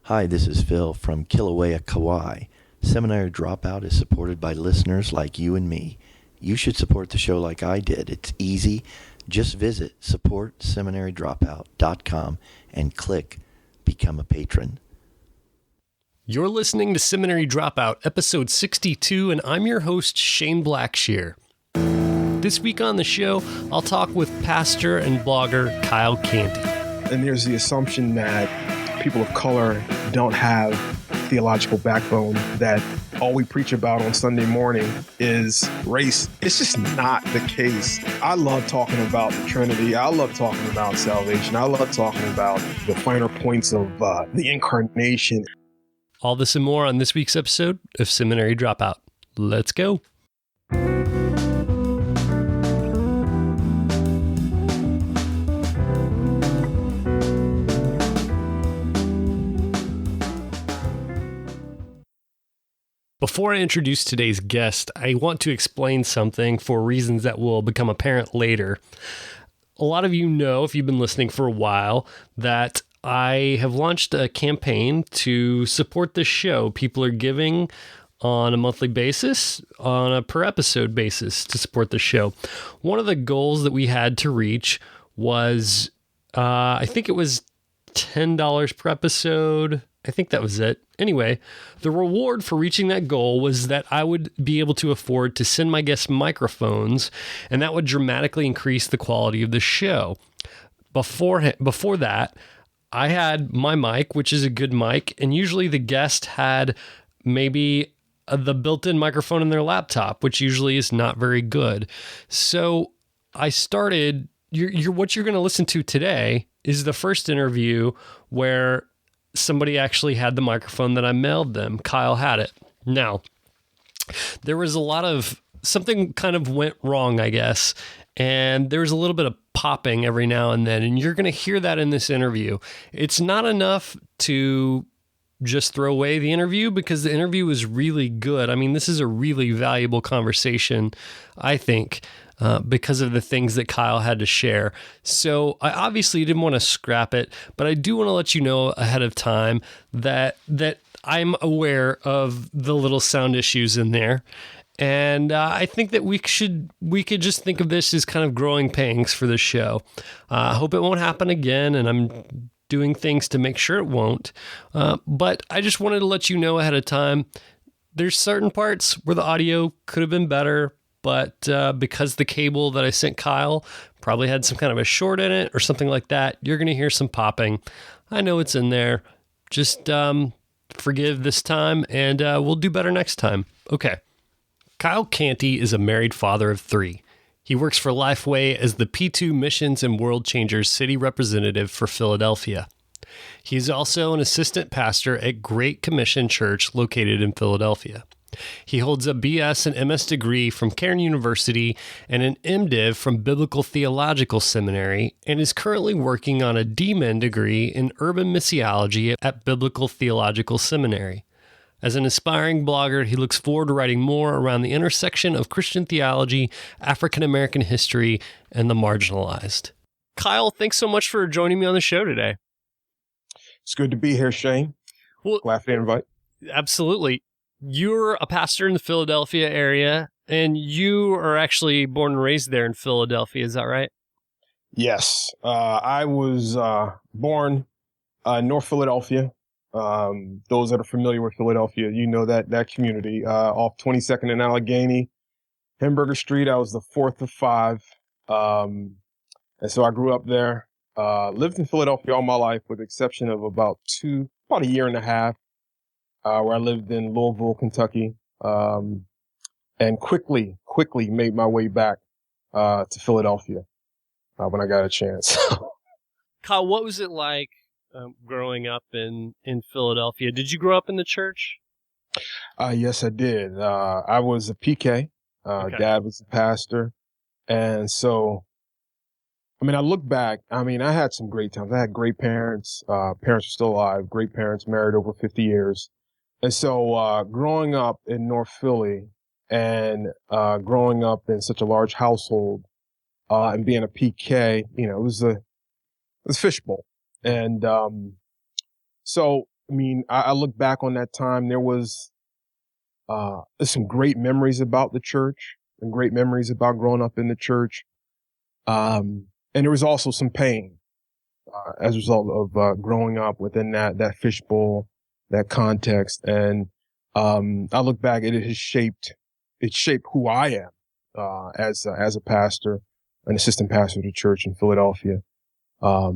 Hi, this is Phil from Kilauea, Kauai. Seminary Dropout is supported by listeners like you and me. You should support the show like I did. It's easy. Just visit supportseminarydropout.com and click Become a Patron. You're listening to Seminary Dropout, episode 62, and I'm your host, Shane Blackshear. This week on the show, I'll talk with pastor and blogger Kyle Canty. And there's the assumption that people of color don't have theological backbone, that all we preach about on Sunday morning is race. It's just not the case. I love talking about the Trinity. I love talking about salvation. I love talking about the finer points of the incarnation. All this and more on this week's episode of Seminary Dropout. Let's go. Before I introduce today's guest, I want to explain something for reasons that will become apparent later. A lot of you know, if you've been listening for a while, that I have launched a campaign to support this show. People are giving on a monthly basis, on a per episode basis to support the show. One of the goals that we had to reach was, I think it was $10 per episode. I think that was it. Anyway, the reward for reaching that goal was that I would be able to afford to send my guests microphones, and that would dramatically increase the quality of the show. Before that, I had my mic, which is a good mic, and usually the guest had maybe the built-in microphone in their laptop, which usually is not very good. So I started, what you're going to listen to today is the first interview where somebody actually had the microphone that I mailed them. Kyle had it. Now, there was something kind of went wrong, I guess, and there was a little bit of popping every now and then, and you're going to hear that in this interview. It's not enough to just throw away the interview because the interview was really good. I mean, this is a really valuable conversation, I think, because of the things that Kyle had to share. So I obviously didn't want to scrap it, but I do want to let you know ahead of time that I'm aware of the little sound issues in there. And I think that we could just think of this as kind of growing pains for the show. I hope it won't happen again, and I'm doing things to make sure it won't. But I just wanted to let you know ahead of time, there's certain parts where the audio could have been better, but because the cable that I sent Kyle probably had some kind of a short in it or something like that, you're going to hear some popping. I know it's in there. Just forgive this time, and we'll do better next time. Okay. Kyle Canty is a married father of 3. He works for Lifeway as the P2 Missions and World Changers City Representative for Philadelphia. He's also an assistant pastor at Great Commission Church located in Philadelphia. He holds a BS and MS degree from Cairn University and an MDiv from Biblical Theological Seminary, and is currently working on a DMin degree in urban missiology at Biblical Theological Seminary. As an aspiring blogger, he looks forward to writing more around the intersection of Christian theology, African American history, and the marginalized. Kyle, thanks so much for joining me on the show today. It's good to be here, Shane. Well, glad for the invite. Absolutely. You're a pastor in the Philadelphia area, and you are actually born and raised there in Philadelphia. Is that right? Yes. I was born in North Philadelphia. Those that are familiar with Philadelphia, you know that community, off 22nd and Allegheny, Hamburger Street. I was the 4th of 5. And so I grew up there, lived in Philadelphia all my life, with the exception of about a year and a half, where I lived in Louisville, Kentucky, and quickly made my way back, to Philadelphia, when I got a chance. Kyle, what was it like growing up in Philadelphia? Did you grow up in the church? Yes, I did. I was a PK. Okay. Dad was a pastor. And so, I mean, I look back, I had some great times. I had great parents. Parents are still alive. Great parents, married over 50 years. And so, growing up in North Philly and growing up in such a large household, and being a PK, it was fishbowl. And so I mean, I look back on that time. There was there's some great memories about the church and great memories about growing up in the church. And there was also some pain as a result of growing up within that fishbowl, that context. And I look back, it shaped who I am as a pastor, an assistant pastor at a church in Philadelphia. A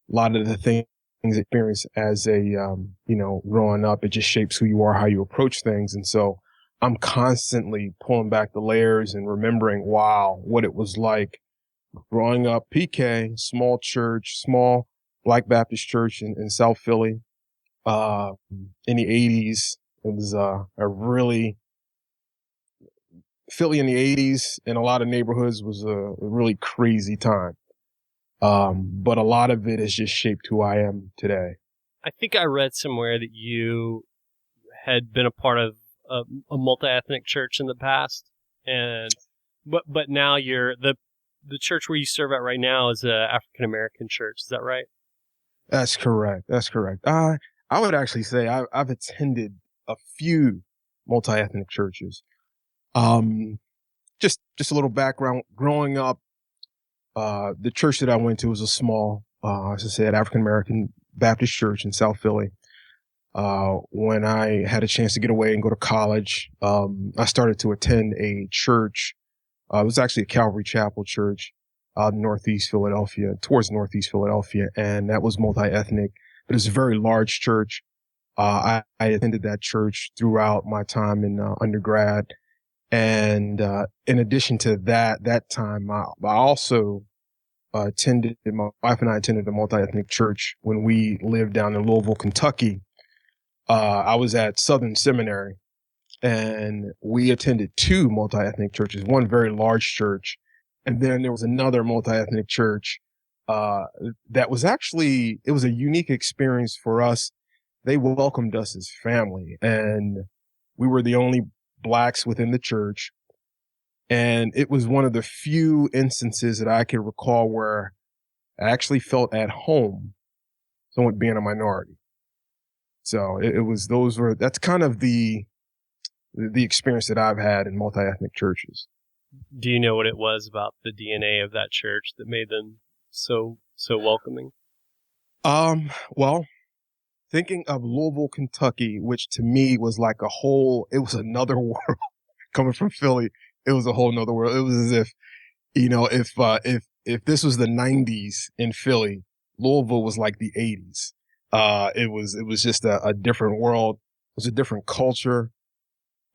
lot of the things experienced as growing up, it just shapes who you are, how you approach things. And so I'm constantly pulling back the layers and remembering, wow, what it was like growing up, PK, small church, small Black Baptist church in South Philly, in the 80s. It was Philly in the 80s in a lot of neighborhoods was a really crazy time. But a lot of it has just shaped who I am today. I think I read somewhere that you had been a part of a multi-ethnic church in the past, but now you're the church where you serve at right now is a African American church. Is that right? That's correct. I would actually say I've attended a few multi-ethnic churches. Just a little background. Growing up, the church that I went to was a small, as I said, African American Baptist church in South Philly. When I had a chance to get away and go to college, I started to attend a church. It was actually a Calvary Chapel church out in towards Northeast Philadelphia, and that was multi-ethnic. But it's a very large church. I attended that church throughout my time in undergrad. And in addition to that time, I also my wife and I attended a multi-ethnic church when we lived down in Louisville, Kentucky. I was at Southern Seminary, and we attended two multi-ethnic churches, one very large church, and then there was another multi-ethnic church that was it was a unique experience for us. They welcomed us as family, and we were the only Blacks within the church. And it was one of the few instances that I can recall where I actually felt at home, somewhat being a minority. So that's kind of the experience that I've had in multi-ethnic churches. Do you know what it was about the DNA of that church that made them so welcoming? Well, thinking of Louisville, Kentucky, which to me was like it was another world. Coming from Philly, it was a whole nother world. It was as if, if this was the 90s in Philly, Louisville was like the 80s. It was just a different world. It was a different culture.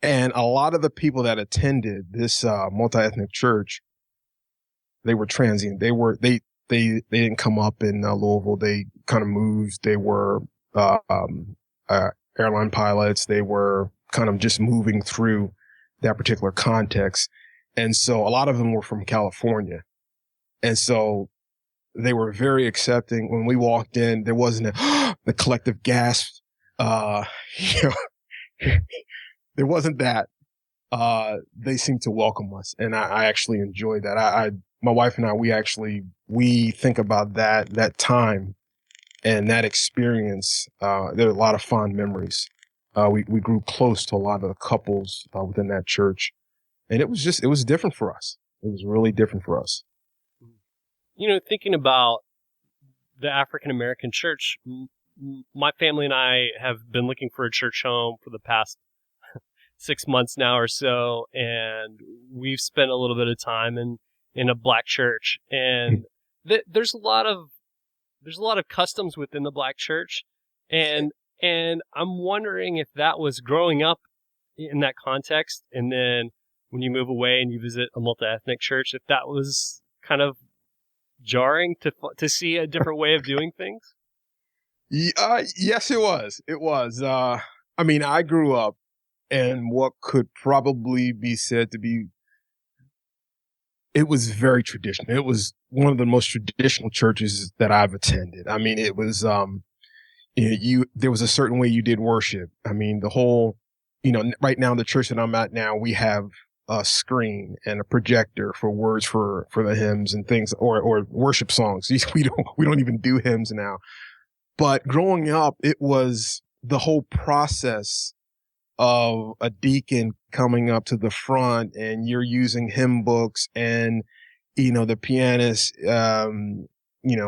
And a lot of the people that attended this multi-ethnic church, they were transient. They didn't come up in Louisville. They kind of moved. They were airline pilots. They were kind of just moving through that particular context. And so a lot of them were from California. And so they were very accepting. When we walked in, there wasn't the collective gasp. There wasn't that. They seemed to welcome us, and I actually enjoyed that. My wife and I, we think about that time and that experience. There are a lot of fond memories. We grew close to a lot of the couples within that church, and it was different for us. It was really different for us. Thinking about the African American church, my family and I have been looking for a church home for the past 6 months now or so, and we've spent a little bit of time in a Black church, and there's a lot of customs within the Black church, and I'm wondering if that was growing up in that context, and then when you move away and you visit a multi-ethnic church, if that was kind of jarring to see a different way of doing things. Yes, it was. It was. I grew up in what could probably be said to be, it was very traditional. It was one of the most traditional churches that I've attended. I mean, it was, there was a certain way you did worship. I mean, the whole, right now, the church that I'm at now, we have a screen and a projector for words for the hymns and things, or worship songs. We don't even do hymns now. But growing up, it was the whole process of a deacon coming up to the front and you're using hymn books and, the pianist,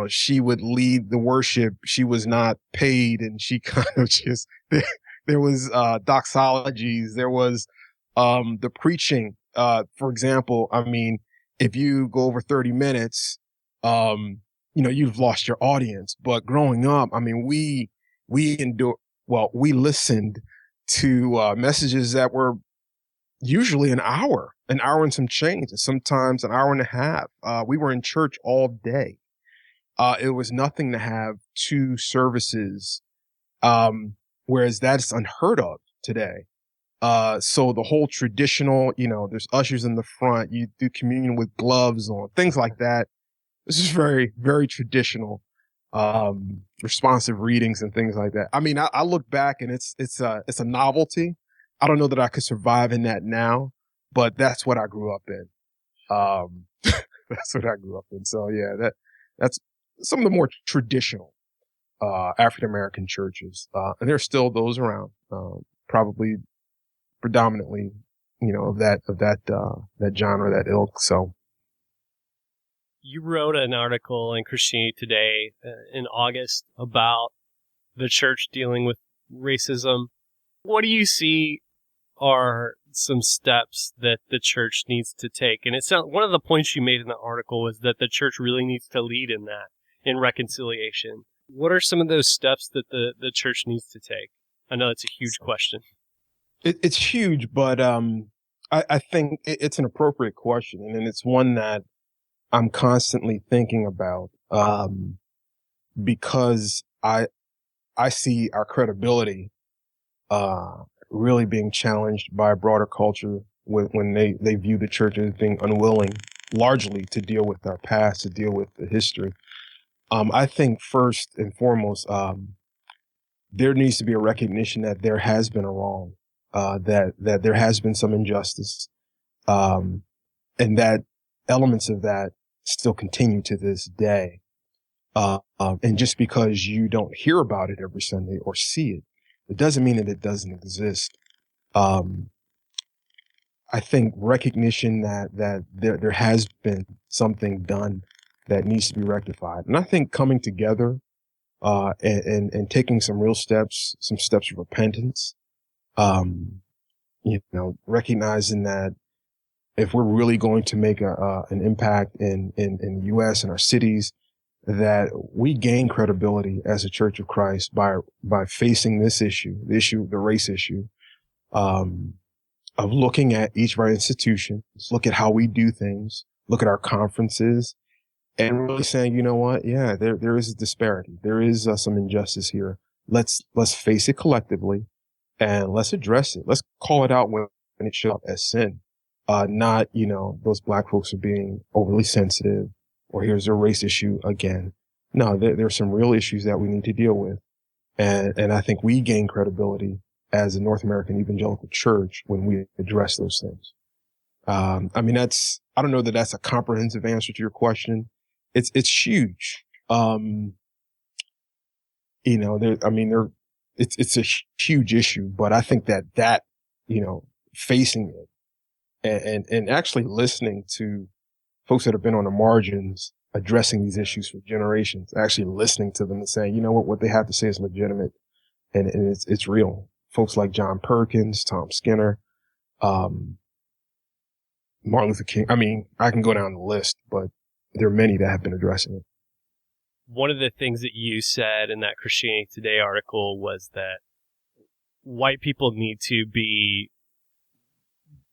she would lead the worship. She was not paid and she kind of just, there was, doxologies. There was, the preaching. For example, I mean, if you go over 30 minutes, you've lost your audience. But growing up, I mean, we listened to messages that were usually an hour and some change, and sometimes an hour and a half. We were in church all day. It was nothing to have two services, whereas that's unheard of today. So the whole traditional, there's ushers in the front, you do communion with gloves on, things like that. This is very, very traditional. Responsive readings and things like that. I mean, I look back and it's a novelty. I don't know that I could survive in that now, but that's what I grew up in. That's what I grew up in. So yeah, that's some of the more traditional, African American churches. And there's still those around, probably predominantly, of that genre, that ilk. So. You wrote an article in Christianity Today in August about the church dealing with racism. What do you see are some steps that the church needs to take? And one of the points you made in the article was that the church really needs to lead in that, in reconciliation. What are some of those steps that the church needs to take? I know it's a huge question. It's huge, but I think it's an appropriate question, and it's one that I'm constantly thinking about, because I see our credibility, really being challenged by a broader culture when they view the church as being unwilling largely to deal with our past, to deal with the history. I think first and foremost, there needs to be a recognition that there has been a wrong, that there has been some injustice, and that elements of that still continue to this day. And just because you don't hear about it every Sunday or see it, it doesn't mean that it doesn't exist. I think recognition that there has been something done that needs to be rectified. And I think coming together, and taking some real steps, some steps of repentance, recognizing that if we're really going to make an impact in the U.S. and our cities, that we gain credibility as a Church of Christ by facing this issue, the race issue, of looking at each of our institutions, look at how we do things, look at our conferences, and really saying, you know what? Yeah, there is a disparity. There is some injustice here. Let's face it collectively and let's address it. Let's call it out when it shows up as sin. Not, those black folks are being overly sensitive, or here's a race issue again. No, there are some real issues that we need to deal with. And I think we gain credibility as a North American evangelical church when we address those things. I don't know that that's a comprehensive answer to your question. It's huge. It's a huge issue, but I think that facing it, and actually listening to folks that have been on the margins addressing these issues for generations, actually listening to them and saying, you know what they have to say is legitimate and it's real. Folks like John Perkins, Tom Skinner, Martin Luther King. I mean, I can go down the list, but there are many that have been addressing it. One of the things that you said in that Christianity Today article was that white people need to be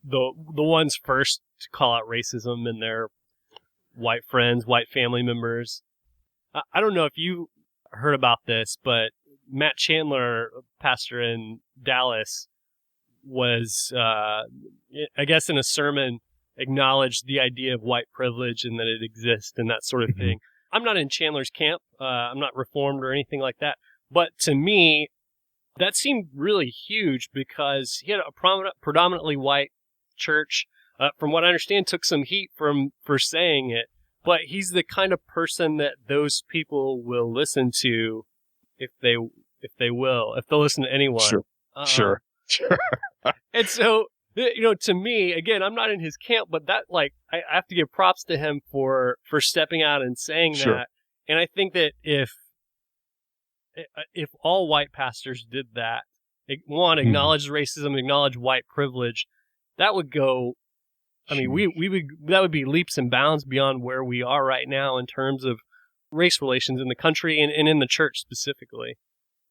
the ones first to call out racism in their white friends, white family members. I don't know if you heard about this, but Matt Chandler, pastor in Dallas, was, I guess in a sermon, acknowledged the idea of white privilege and that it exists and that sort of thing. I'm not in Chandler's camp. I'm not reformed or anything like that. But to me, that seemed really huge because he had a predominantly white church. From what I understand, took some heat for saying it. But he's the kind of person that those people will listen to if they'll listen to anyone. Sure. Sure. And so, to me, again, I'm not in his camp, but that, like, I have to give props to him for stepping out and saying Sure. that. And I think that if all white pastors did that, one, acknowledge racism, acknowledge white privilege, that would go, I mean, that would be leaps and bounds beyond where we are right now in terms of race relations in the country and in the church specifically.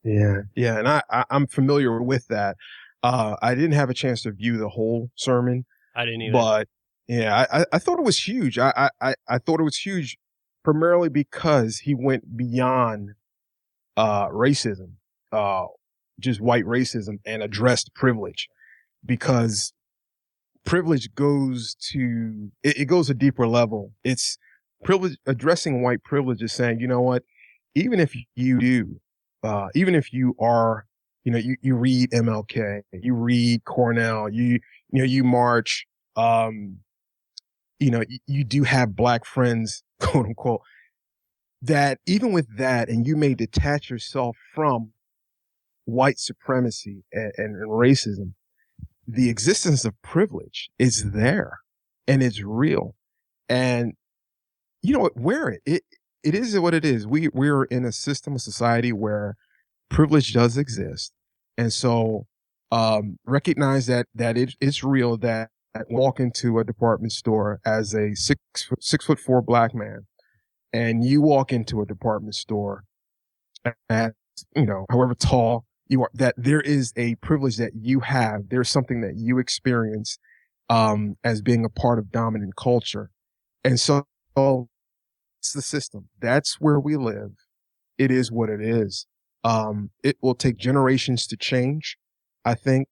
Yeah. And I'm familiar with that. I didn't have a chance to view the whole sermon. I didn't either. But yeah, I thought it was huge. I thought it was huge primarily because he went beyond racism, just white racism, and addressed privilege, because privilege goes to it goes a deeper level. It's privilege. Addressing white privilege is saying, you know what, even if you are, you read MLK, you read Cornell, you march, you do have black friends, quote unquote, that even with that, and you may detach yourself from white supremacy and racism, the existence of privilege is there and it's real. And you know what, wear it. It is what it is. We're in a system, a society where privilege does exist. And so, recognize that it's real, that walk into a department store as a 6'4" black man, and you walk into a department store at, however tall you are, that there is a privilege that you have. There's something that you experience, as being a part of dominant culture. And so it's the system. That's where we live. It is what it is. It will take generations to change, I think,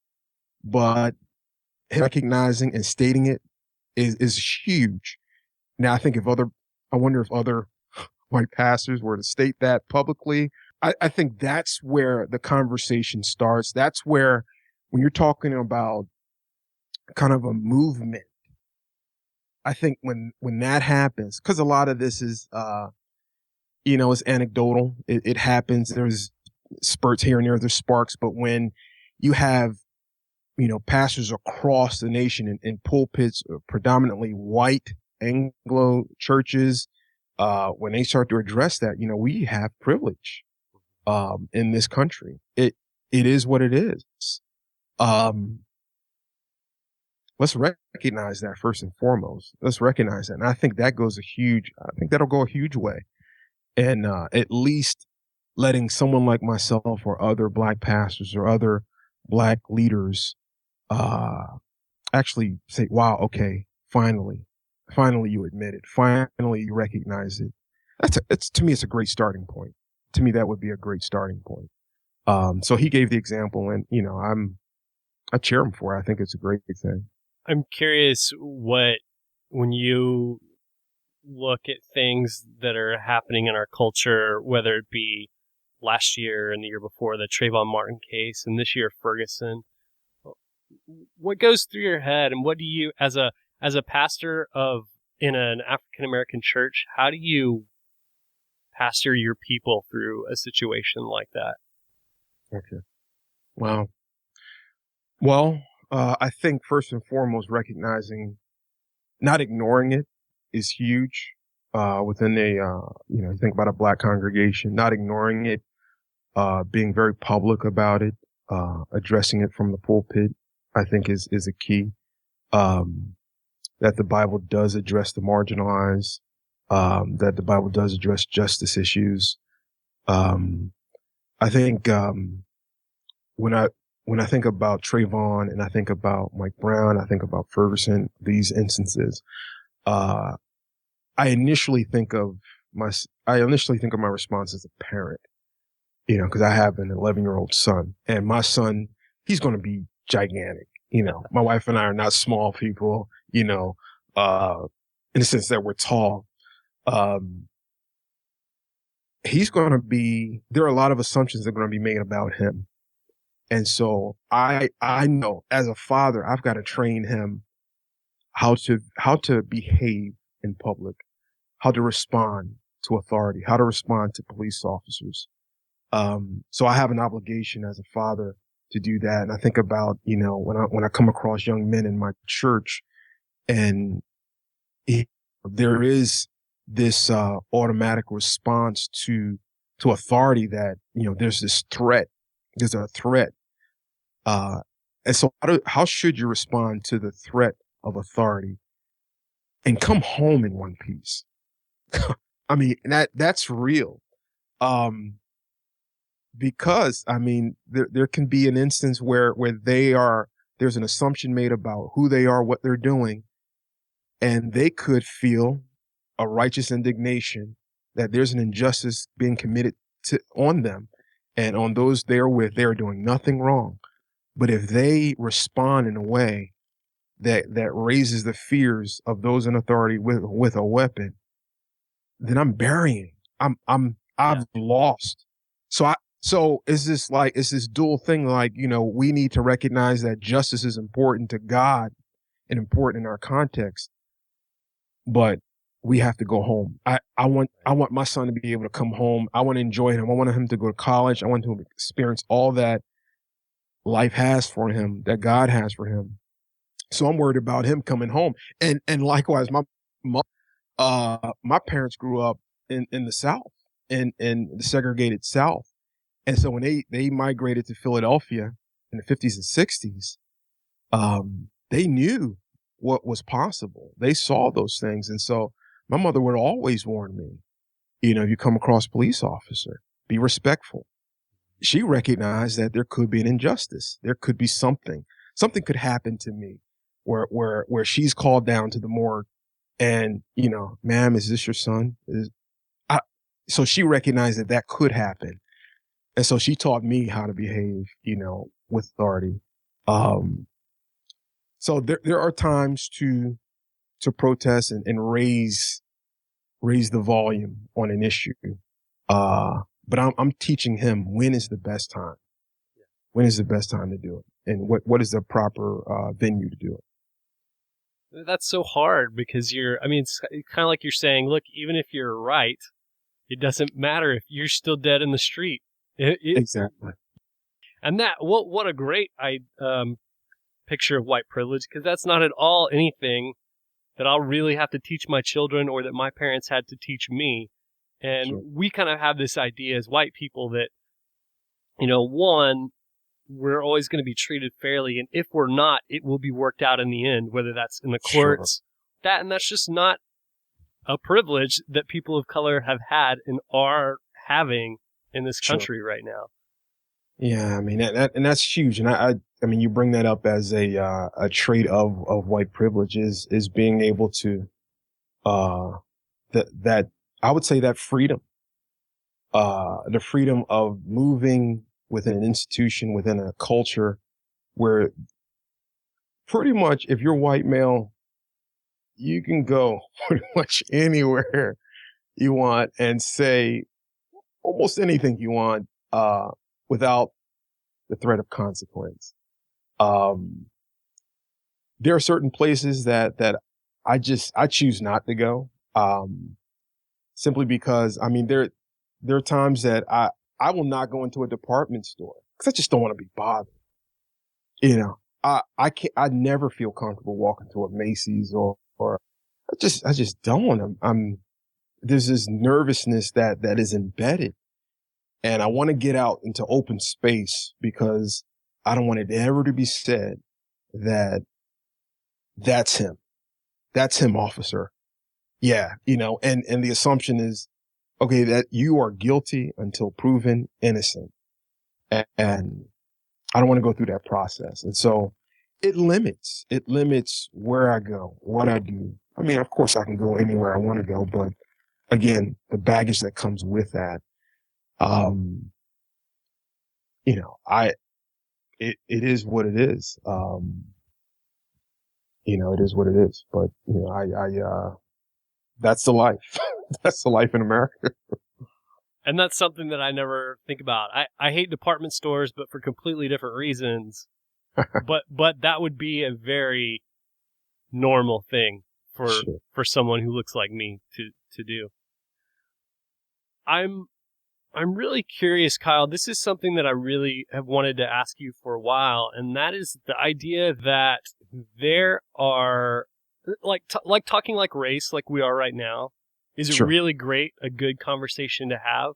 but recognizing and stating it is huge. Now, I wonder if other white pastors were to state that publicly. I think that's where the conversation starts. That's where, when you're talking about kind of a movement, I think when that happens, because a lot of this is, it's anecdotal. It happens. There's spurts here and there. There's sparks. But when you have, pastors across the nation in pulpits, predominantly white Anglo churches, when they start to address that, we have privilege, in this country. It is what it is. Let's recognize that first and foremost. Let's recognize that. And I think that'll go a huge way. And, at least letting someone like myself or other black pastors or other black leaders, actually say, wow, okay, finally you admit it. Finally you recognize it. To me, it's a great starting point. To me, that would be a great starting point. So he gave the example, and, I cheer him for it. I think it's a great thing. I'm curious when you look at things that are happening in our culture, whether it be last year and the year before, the Trayvon Martin case, and this year Furguson, what goes through your head, and what do you, as a pastor in an African American church, how do you pastor your people through a situation like that? Okay. Wow. Well, I think first and foremost, recognizing, not ignoring it, is huge. Within you think about a black congregation, not ignoring it, being very public about it, addressing it from the pulpit, I think is a key. That the Bible does address the marginalized, that the Bible does address justice issues. I think, when I think about Trayvon and I think about Mike Brown, I think about Furguson, these instances, I initially think of my response as a parent, because I have an 11-year-old son, and my son, he's going to be gigantic. My wife and I are not small people, in the sense that we're tall. There are a lot of assumptions that are going to be made about him. And so I know, as a father, I've got to train him how to behave in public, how to respond to authority, how to respond to police officers, So I have an obligation as a father to do that. And I think about, when I come across young men in my church, and there is this automatic response to authority that, there's this threat. There's a threat. And so how should you respond to the threat of authority and come home in one piece? I mean, that's real. Because there can be an instance where there's an assumption made about who they are, what they're doing, and they could feel a righteous indignation that there's an injustice being committed on them and on those they're with. They're doing nothing wrong. But if they respond in a way that raises the fears of those in authority with a weapon, then I'm burying. I've lost. So it's this dual thing. Like, we need to recognize that justice is important to God and important in our context, but we have to go home. I want my son to be able to come home. I want to enjoy him. I want him to go to college. I want him to experience all that life has for him, that God has for him. So I'm worried about him coming home. And likewise, my parents grew up in the South, in the segregated South. And so when they migrated to Philadelphia in the 50s and 60s, they knew what was possible. They saw those things. And so my mother would always warn me, if you come across a police officer, be respectful. She recognized that there could be an injustice. There could be something could happen to me where she's called down to the morgue and, ma'am, is this your son? So she recognized that could happen. And so she taught me how to behave, with authority. So there are times to protest and raise the volume on an issue. But I'm teaching him when is the best time. When is the best time to do it, and what is the proper venue to do it. That's so hard because it's kind of like you're saying, look, even if you're right, it doesn't matter if you're still dead in the street. Exactly. And what a great picture of white privilege, because that's not at all anything that I'll really have to teach my children or that my parents had to teach me. And Sure. We kind of have this idea as white people that, one, we're always going to be treated fairly. And if we're not, it will be worked out in the end, whether that's in the courts. Sure. And that's just not a privilege that people of color have had and are having in this country right now. Yeah, and that's huge. And I you bring that up as a trait of white privilege is being able to, that I would say that freedom, the freedom of moving within an institution, within a culture where pretty much if you're white male, you can go pretty much anywhere you want and say almost anything you want, without the threat of consequence. There are certain places that I choose not to go, simply because, there are times that I will not go into a department store because I just don't want to be bothered. I never feel comfortable walking to a Macy's or I just don't. There's this nervousness that is embedded. And I want to get out into open space because I don't want it ever to be said that that's him. That's him, officer. Yeah. And the assumption is, okay, that you are guilty until proven innocent. And I don't want to go through that process. And so it limits where I go, what I do. Of course I can go anywhere I want to go, but again, the baggage that comes with that, it is what it is. It is what it is, but that's the life. That's the life in America. And that's something that I never think about. I hate department stores, but for completely different reasons. but that would be a very normal thing for someone who looks like me to do. I'm I'm really curious, Kyle. This is something that I really have wanted to ask you for a while, and that is the idea that there are like talking like race, like we are right now, is a Sure. really a good conversation to have.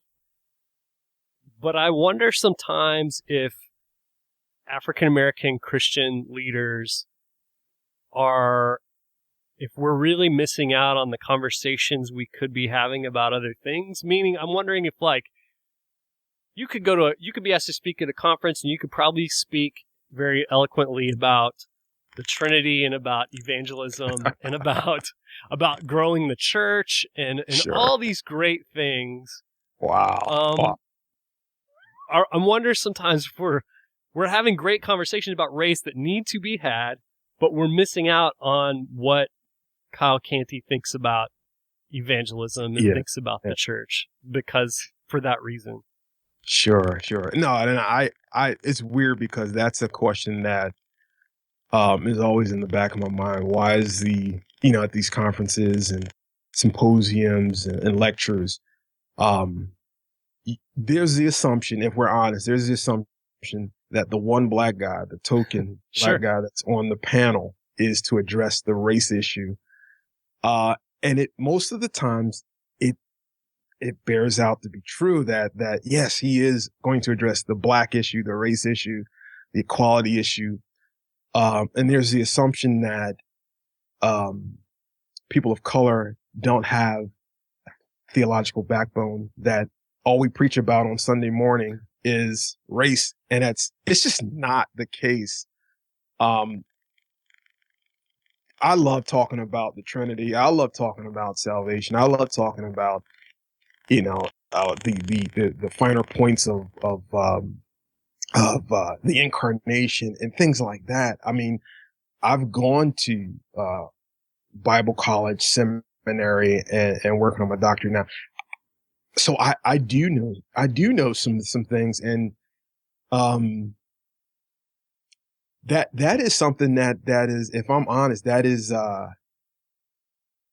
But I wonder sometimes if African American Christian leaders if we're really missing out on the conversations we could be having about other things. Meaning, I'm wondering if you could be asked to speak at a conference and you could probably speak very eloquently about the Trinity and about evangelism and about growing the church and Sure. all these great things. Wow. I wonder sometimes if we're having great conversations about race that need to be had, but we're missing out on what Kyle Canty thinks about evangelism and thinks about the church because for that reason. Sure. No, and I it's weird because that's a question that is always in the back of my mind. Why is at these conferences and symposiums and lectures, there's the assumption, if we're honest, there's the assumption that the one black guy, the token Sure. black guy that's on the panel is to address the race issue. And it most of the times it bears out to be true that yes, he is going to address the black issue, the race issue, the equality issue. And there's the assumption that people of color don't have theological backbone, that all we preach about on Sunday morning is race. And it's just not the case. I love talking about the Trinity. I love talking about salvation. I love talking about, the finer points of the incarnation and things like that. I mean, I've gone to Bible college, seminary, and working on my doctorate now. So I do know some things, and that is something that is, if I'm honest, that is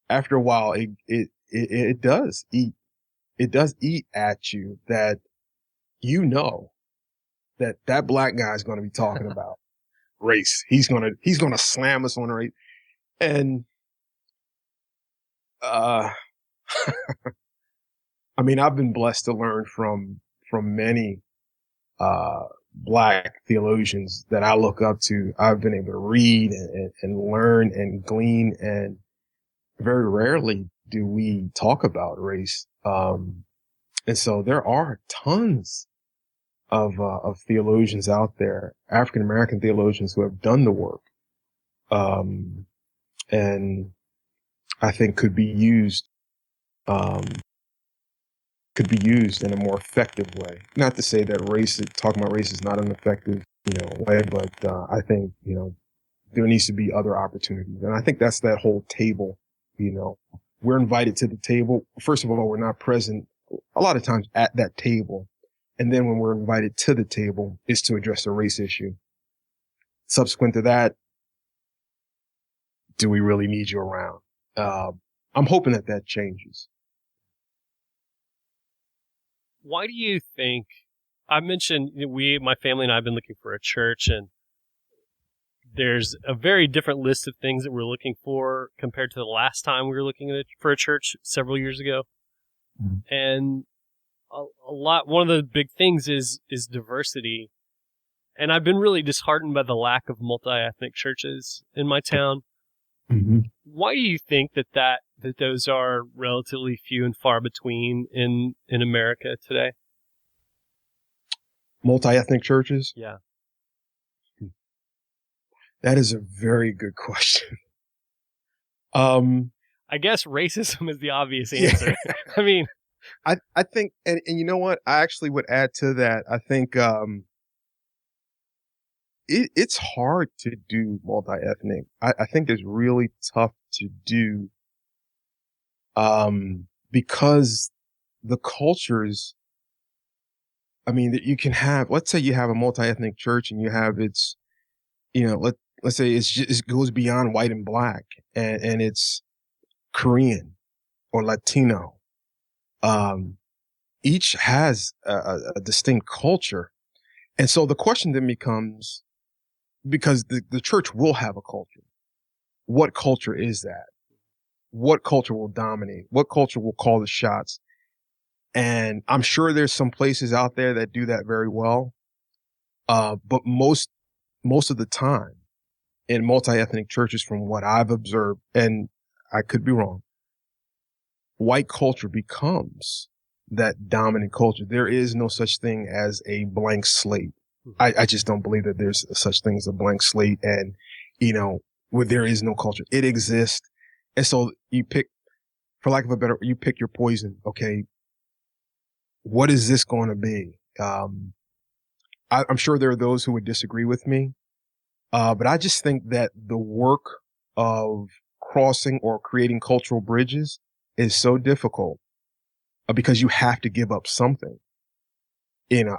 after a while it does eat at you, that that black guy is going to be talking about race. He's going to slam us on race. And I mean, I've been blessed to learn from many black theologians that I look up to. I've been able to read and learn and glean, and very rarely do we talk about race. And so there are tons of theologians out there, African American theologians, who have done the work, and I think could be used in a more effective way. Not to say that talking about race is not an effective, way, but I think, there needs to be other opportunities. And I think that's that whole table, we're invited to the table. First of all, we're not present a lot of times at that table. And then when we're invited to the table, is to address the race issue. Subsequent to that, do we really need you around? I'm hoping that changes. Why do you think, I mentioned my family and I have been looking for a church, and there's a very different list of things that we're looking for compared to the last time we were looking for a church several years ago. Mm-hmm. And one of the big things is diversity. And I've been really disheartened by the lack of multi-ethnic churches in my town. Mm-hmm. Why do you think that those are relatively few and far between in America today? Multi-ethnic churches? Yeah. That is a very good question. I guess racism is the obvious answer. Yeah. I mean, I think, and you know what? I actually would add to that. I think it's hard to do multi-ethnic. I think it's really tough to do because the cultures, I mean, that you can have, let's say you have a multi-ethnic church and you have its, let's say it goes beyond white and black, and it's Korean or Latino. each has a distinct culture. And so the question then becomes, because the church will have a culture. What culture is that? What culture will dominate? What culture will call the shots? And I'm sure there's some places out there that do that very well. But most of the time in multi-ethnic churches, from what I've observed, and I could be wrong, white culture becomes that dominant culture. There is no such thing as a blank slate. I just don't believe that there's such thing as a blank slate. And, where there is no culture, it exists. And so you pick, for lack of a better, you pick your poison. Okay. What is this going to be? I'm sure there are those who would disagree with me. But I just think that the work of crossing or creating cultural bridges is so difficult because you have to give up something.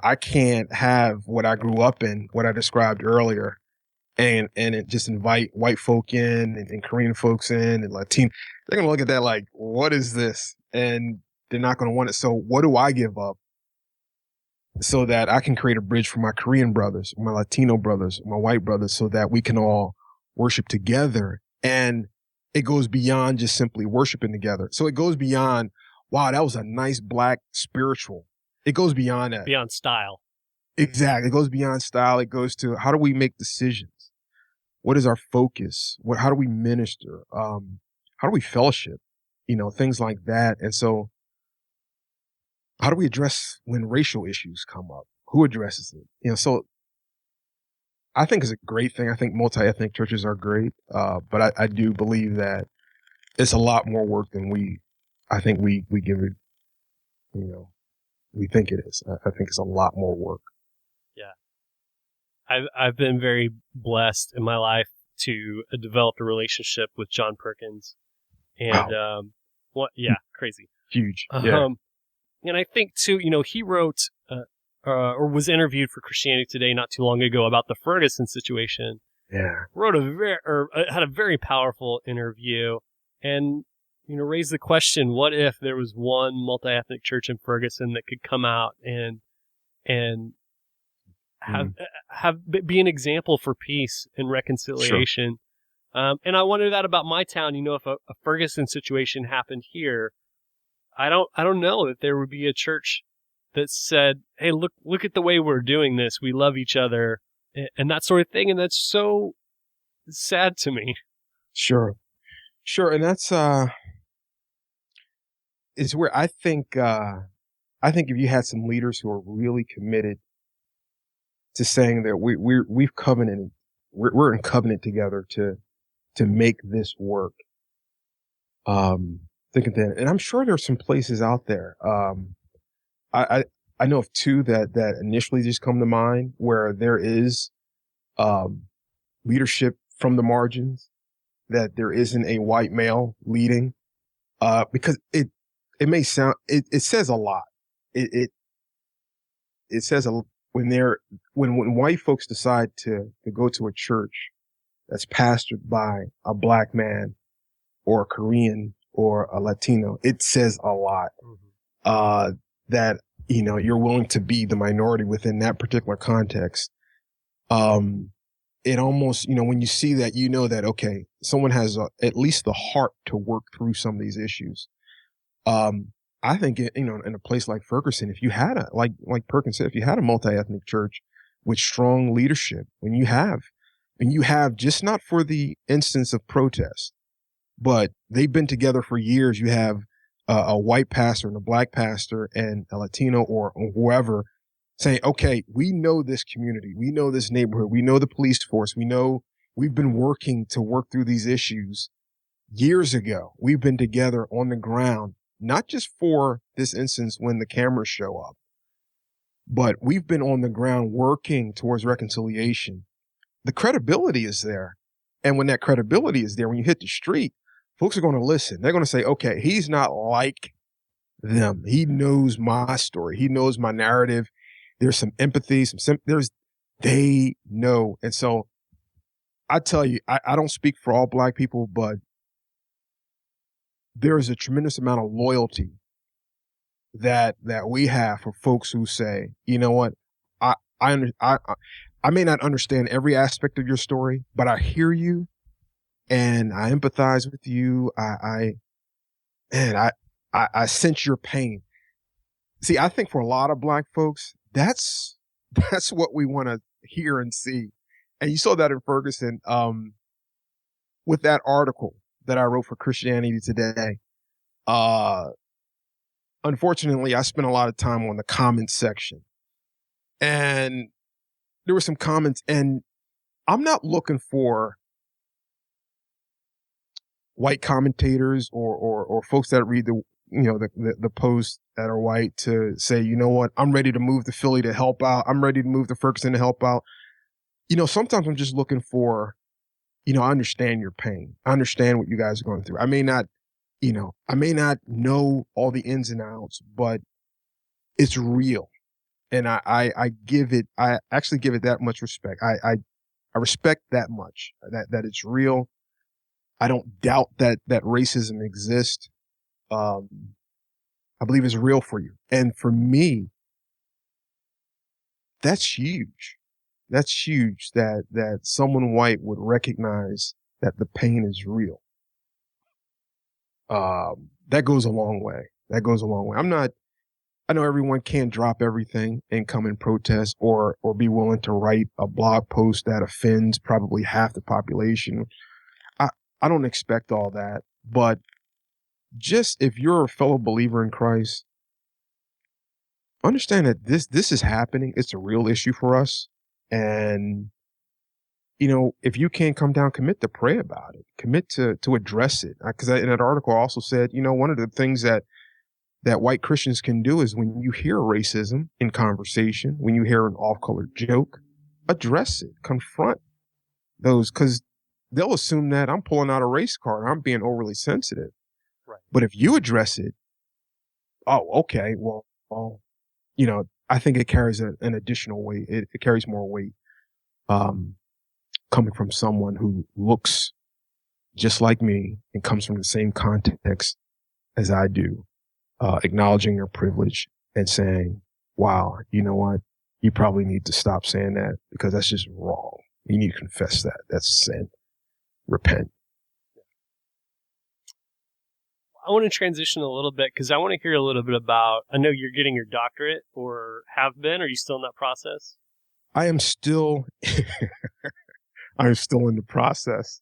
I can't have what I grew up in, what I described earlier, and it just invite white folk in and Korean folks in and Latino. They're going to look at that like, what is this? And they're not going to want it. So what do I give up so that I can create a bridge for my Korean brothers, my Latino brothers, my white brothers, so that we can all worship together? And it goes beyond just simply worshiping together. So it goes beyond, wow, that was a nice black spiritual. It goes beyond that. Beyond style. Exactly. It goes beyond style. It goes to, how do we make decisions? What is our focus? How do we minister? How do we fellowship? Things like that. And so how do we address when racial issues come up? Who addresses it? So I think it's a great thing. I think multi-ethnic churches are great. But I do believe that it's a lot more work than I think we give it, we think it is. I think it's a lot more work. Yeah. I've been very blessed in my life to develop a relationship with John Perkins. And, wow. Crazy. Huge. Yeah. And I think too, he wrote, or was interviewed for Christianity Today not too long ago about the Furguson situation. Yeah. Had a very powerful interview and, raised the question, what if there was one multi-ethnic church in Furguson that could come out and be an example for peace and reconciliation. Sure. And I wonder that about my town. If a Furguson situation happened here, I don't know that there would be a church that said, hey, look at the way we're doing this. We love each other and that sort of thing. And that's so sad to me. Sure. And that's, it's where I think if you had some leaders who are really committed to saying that we've covenanted, we're in covenant together to make this work. Thinking that, and I'm sure there's some places out there. I know of two that initially just come to mind where there is, leadership from the margins, that there isn't a white male leading, because it may sound, it says a lot. It says when white folks decide to go to a church that's pastored by a black man or a Korean or a Latino, it says a lot. That, you're willing to be the minority within that particular context. It almost, when you see that, that, okay, someone has at least the heart to work through some of these issues. I think, in a place like Furguson, if you had like Perkins said, if you had a multi-ethnic church with strong leadership, when you have just not for the instance of protest, but they've been together for years. You have a white pastor and a black pastor and a Latino or whoever saying, okay, we know this community. We know this neighborhood. We know the police force. We know we've been working to work through these issues years ago. We've been together on the ground, not just for this instance when the cameras show up, but we've been on the ground working towards reconciliation. The credibility is there. And when that credibility is there, when you hit the street, folks are going to listen. They're going to say, okay, he's not like them. He knows my story. He knows my narrative. There's some empathy, they know. And so I tell you, I don't speak for all black people, but there is a tremendous amount of loyalty that we have for folks who say, you know what, I may not understand every aspect of your story, but I hear you and I empathize with you. I sense your pain. See, I think for a lot of Black folks, that's what we want to hear and see. And you saw that in Furguson, with that article that I wrote for Christianity Today. Unfortunately, I spent a lot of time on the comments section, and there were some comments, and I'm not looking for white commentators or folks that read the posts that are white to say, you know what, I'm ready to move to Philly to help out. I'm ready to move to Ferguson to help out. Sometimes I'm just looking for, I understand your pain. I understand what you guys are going through. I may not know all the ins and outs, but it's real. And I actually give it that much respect. I respect that much, that it's real. I don't doubt that racism exists. I believe it's real for you. And for me, that's huge. That's huge that someone white would recognize that the pain is real. That goes a long way. I know everyone can't drop everything and come and protest or be willing to write a blog post that offends probably half the population. I don't expect all that, but just if you're a fellow believer in Christ, understand that this is happening. It's a real issue for us. And, if you can't come down, commit to pray about it, commit to address it. Because in that article I also said, one of the things that white Christians can do is when you hear racism in conversation, when you hear an off-color joke, address it, confront those, because they'll assume that I'm pulling out a race card. I'm being overly sensitive. Right. But if you address it, oh, okay, well, I think it carries an additional weight. It carries more weight, coming from someone who looks just like me and comes from the same context as I do, acknowledging your privilege and saying, wow, you know what? You probably need to stop saying that because that's just wrong. You need to confess that. That's sin. Repent. I want to transition a little bit because I want to hear a little bit about, I know you're getting your doctorate or have been. Are you still in that process? I am still, I'm still in the process.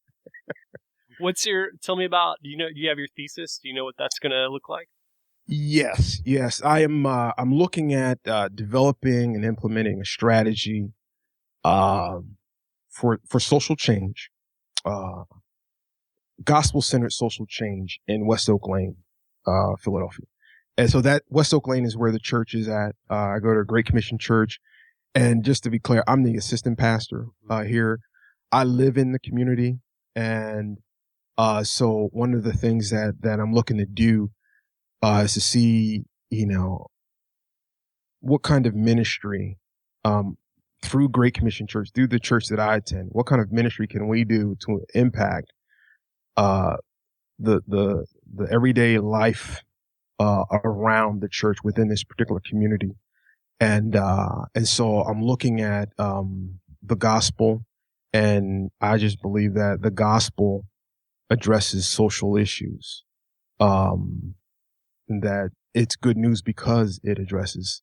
Tell me about, do you have your thesis? Do you know what that's going to look like? Yes. I am, I'm looking at, developing and implementing a strategy, for social change, gospel-centered social change in West Oak Lane, Philadelphia. And so that West Oak Lane is where the church is at. I go to a Great Commission Church. And just to be clear, I'm the assistant pastor, here. I live in the community. And, so one of the things that I'm looking to do, is to see, what kind of ministry, through Great Commission Church, through the church that I attend, what kind of ministry can we do to impact the everyday life around the church within this particular community. And so I'm looking at the gospel, and I just believe that the gospel addresses social issues, that it's good news because it address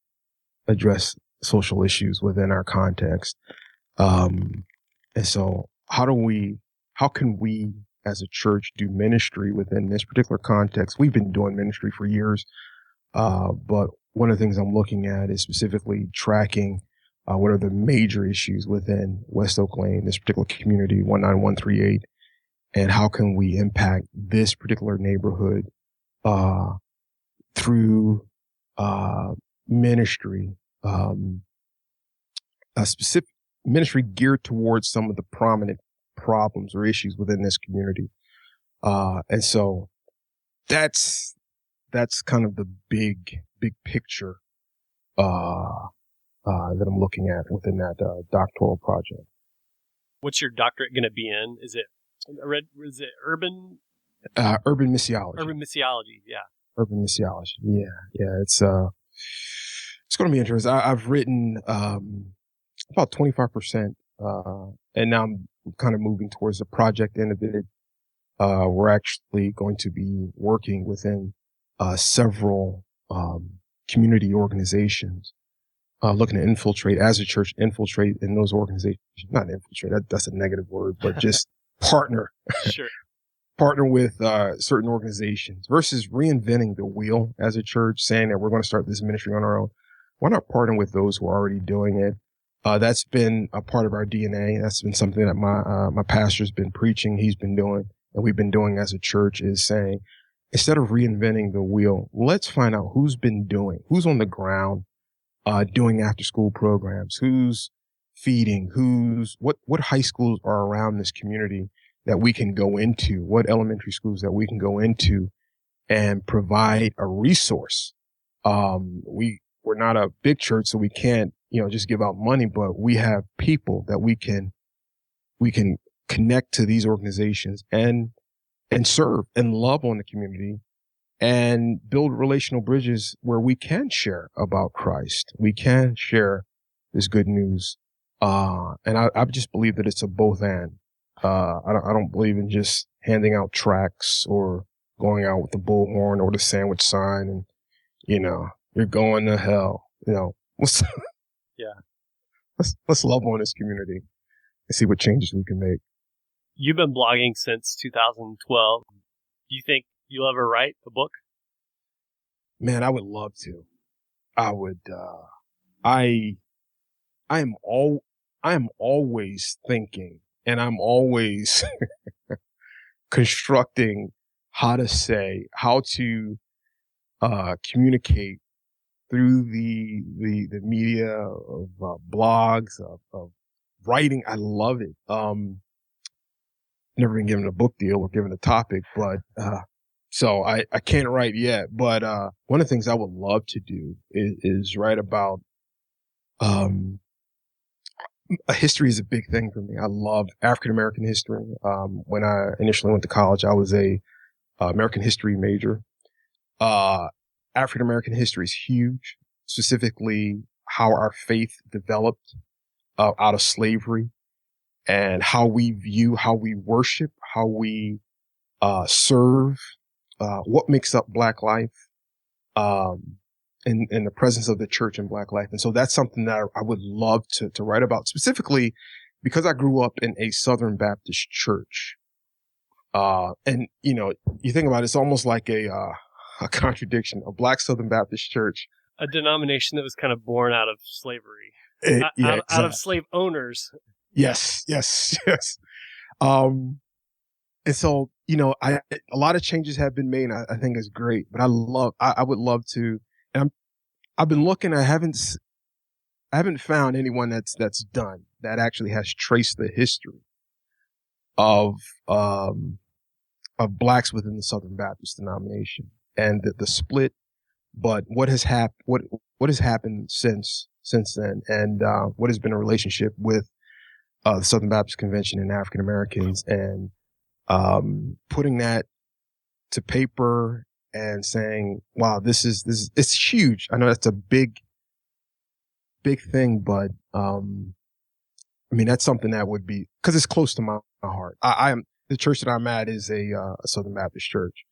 social issues within our context. And so how can we as a church do ministry within this particular context? We've been doing ministry for years. But one of the things I'm looking at is specifically tracking, what are the major issues within West Oak Lane, this particular community, 19138, and how can we impact this particular neighborhood, through, ministry, a specific ministry geared towards some of the prominent problems or issues within this community. And so that's kind of the big picture, that I'm looking at within that, doctoral project. What's your doctorate going to be in? Is it urban? Urban missiology. Urban missiology. Yeah. Urban missiology. Yeah. It's going to be interesting. I've written about 25%, and now I'm kind of moving towards the project end of it. We're actually going to be working within several community organizations, looking to infiltrate as a church, infiltrate in those organizations. Not infiltrate, that's a negative word, but just partner. Sure. Partner with certain organizations versus reinventing the wheel as a church, saying that we're going to start this ministry on our own. Why not partner with those who are already doing it? That's been a part of our DNA. That's been something that my pastor's been preaching. He's been doing, and we've been doing as a church, is saying, instead of reinventing the wheel, let's find out who's on the ground, doing after school programs, who's feeding, what high schools are around this community that we can go into, what elementary schools that we can go into and provide a resource. We're not a big church, so we can't, just give out money, but we have people that we can connect to these organizations and serve and love on the community and build relational bridges where we can share about Christ. We can share this good news. And I just believe that it's a both and. I don't believe in just handing out tracts or going out with the bullhorn or the sandwich sign and, you're going to hell. Let's love on this community and see what changes we can make. You've been blogging since 2012. Do you think you'll ever write a book? Man, I would love to. I would, I am always thinking, and I'm always constructing how to communicate through the media of blogs, of writing. I love it. Never been given a book deal or given a topic, but so I can't write yet. But one of the things I would love to do is write about history is a big thing for me. I love African American history. When I initially went to college, I was a American history major. African American history is huge, specifically how our faith developed out of slavery and how we view, how we worship, how we serve, what makes up Black life, in the presence of the church in Black life. And so that's something that I would love to write about, specifically because I grew up in a Southern Baptist church. And you think about it, it's almost like a contradiction, a Black Southern Baptist church. A denomination that was kind of born out of slavery, out of slave owners. Yes. And so, a lot of changes have been made. I think it's great, but I would love to, and I've been looking, I haven't found anyone that's done that actually has traced the history of Blacks within the Southern Baptist denomination and the split, but what has happened since then, and what has been a relationship with the Southern Baptist Convention and African Americans, and putting that to paper and saying, wow, this is it's huge. I know that's a big thing, but that's something that would be, because it's close to my heart. I am, the church that I'm at is a Southern Baptist church.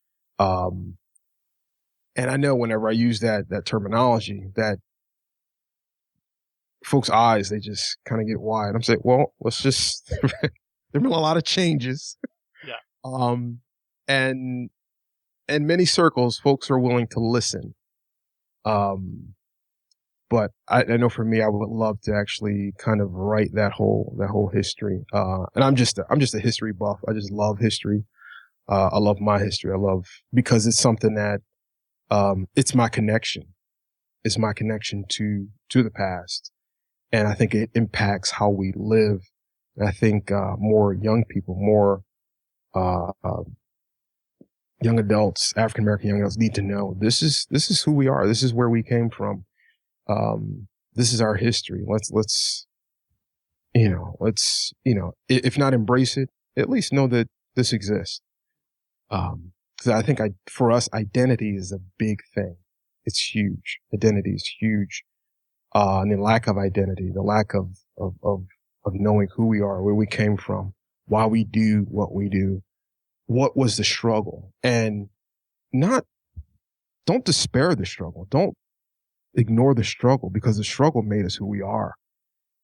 And I know whenever I use that terminology, that folks' eyes, they just kind of get wide. I'm saying, well, let's just, there've been a lot of changes. Yeah. And in many circles, folks are willing to listen. But I know for me, I would love to actually kind of write that whole history. And I'm just a history buff. I just love history. I love my history. Because it's something that, it's my connection. It's my connection to the past. And I think it impacts how we live. And I think, more young people, more, young adults, African American young adults, need to know this is who we are. This is where we came from. This is our history. Let's if not embrace it, at least know that this exists. Cause because I think for us, identity is a big thing. It's huge. Identity is huge. And the lack of identity, the lack of knowing who we are, where we came from, why we do what we do, what was the struggle, and don't despair the struggle. Don't ignore the struggle, because the struggle made us who we are.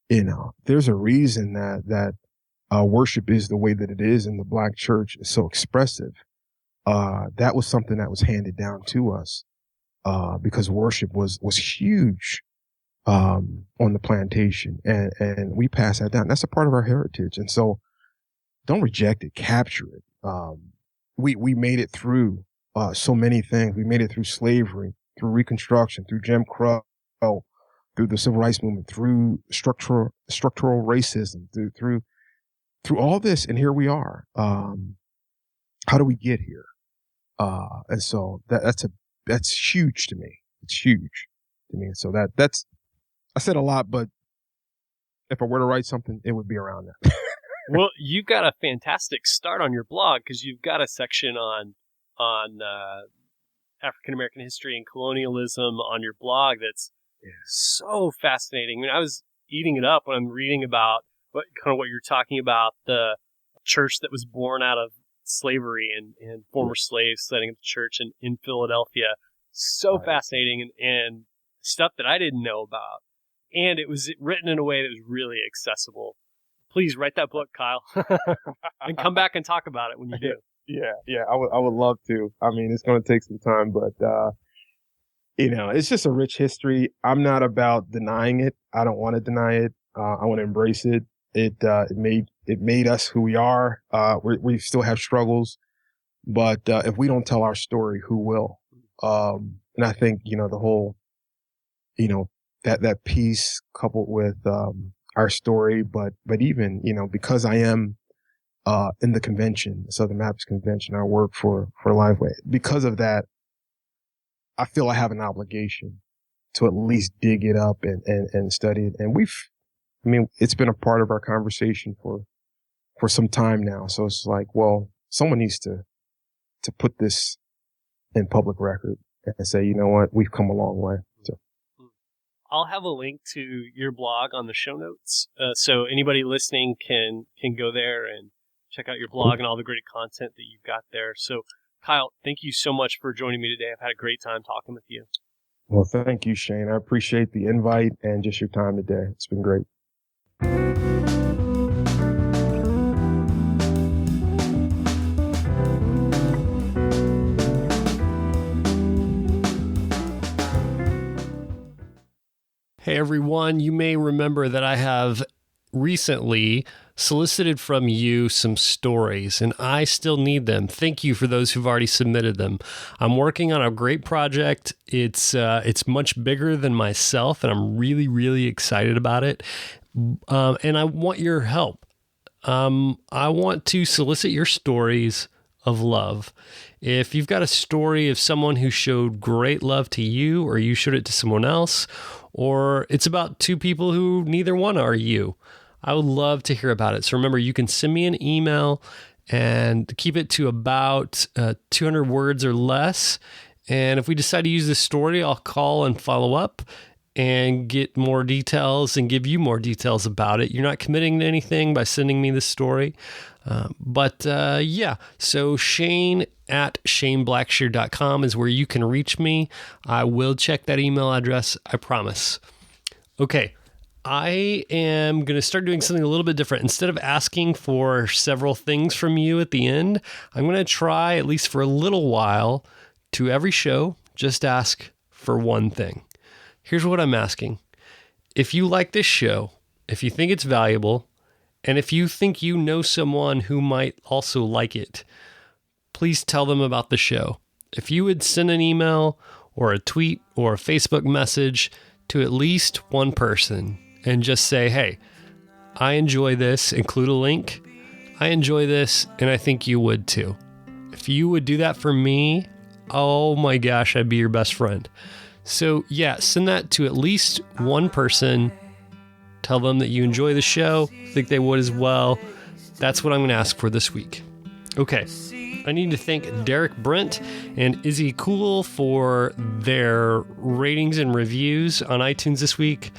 There's a reason that worship is the way that it is in the Black church. Is so expressive. That was something that was handed down to us, because worship was huge, on the plantation, and we pass that down. That's a part of our heritage. And so don't reject it, capture it. We made it through, so many things. We made it through slavery, through Reconstruction, through Jim Crow, through the Civil Rights Movement, through structural racism, through all this. And here we are. How do we get here? And so that's huge to me. It's huge to me. And so that's, I said a lot, but if I were to write something, it would be around that. Well, you've got a fantastic start on your blog, because you've got a section on African American history and colonialism on your blog that's so fascinating. I mean, I was eating it up when I'm reading about what you're talking about, the church that was born out of slavery and former slaves setting up the church in Philadelphia. So fascinating and stuff that I didn't know about. And it was written in a way that was really accessible. Please write that book, Kyle, and come back and talk about it when you do. Yeah, I would love to. I mean, it's going to take some time, but it's just a rich history. I'm not about denying it. I don't want to deny it. I want to embrace it. It made us who we are. We still have struggles, but if we don't tell our story, who will? And I think the whole, that piece coupled with our story, but even because I am in the convention, the Southern Baptist Convention, I work for Liveway. Because of that, I feel I have an obligation to at least dig it up and study it. And it's been a part of our conversation for some time now. So it's like, well, someone needs to put this in public record and say, you know what, we've come a long way. So I'll have a link to your blog on the show notes, so anybody listening can go there and check out your blog and all the great content that you've got there. So, Kyle, thank you so much for joining me today. I've had a great time talking with you. Well, thank you, Shane. I appreciate the invite and just your time today. It's been great. Hey everyone, you may remember that I have recently solicited from you some stories, and I still need them. Thank you for those who've already submitted them. I'm working on a great project. It's much bigger than myself, and I'm really, really excited about it. And I want your help. I want to solicit your stories of love. If you've got a story of someone who showed great love to you, or you showed it to someone else, or it's about two people who neither one are you, I would love to hear about it. So remember, you can send me an email and keep it to about 200 words or less. And if we decide to use this story, I'll call and follow up and get more details and give you more details about it. You're not committing to anything by sending me the story. So Shane at ShaneBlackshear.com is where you can reach me. I will check that email address, I promise. Okay, I am going to start doing something a little bit different. Instead of asking for several things from you at the end, I'm going to try, at least for a little while, to every show, just ask for one thing. Here's what I'm asking. If you like this show, if you think it's valuable, and if you think you know someone who might also like it, please tell them about the show. If you would send an email or a tweet or a Facebook message to at least one person and just say, hey, I enjoy this, include a link. I enjoy this, and I think you would too. If you would do that for me, oh my gosh, I'd be your best friend. So yeah, send that to at least one person. Tell them that you enjoy the show, think they would as well. That's what I'm going to ask for this week. Okay, I need to thank Derek Brent and Izzy Cool for their ratings and reviews on iTunes this week.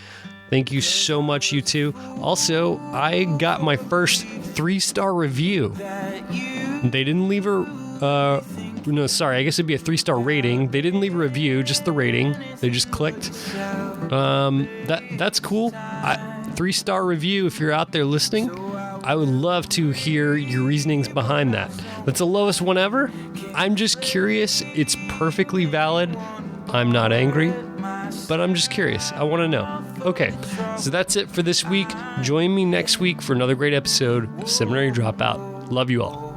Thank you so much, you two. Also, I got my first 3-star review. They didn't leave a... no, sorry, I guess it'd be a 3-star rating. They didn't leave a review, just the rating. They just clicked. That's cool. 3-star review, if you're out there listening, I would love to hear your reasonings behind that. That's the lowest one ever. I'm just curious. It's perfectly valid. I'm not angry, but I'm just curious. I want to know. Okay, so that's it for this week. Join me next week for another great episode of Seminary Dropout. Love you all.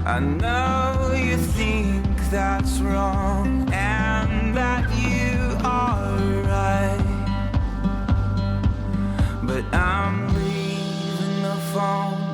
I know you think that's wrong and that you are right, but I'm leaving the phone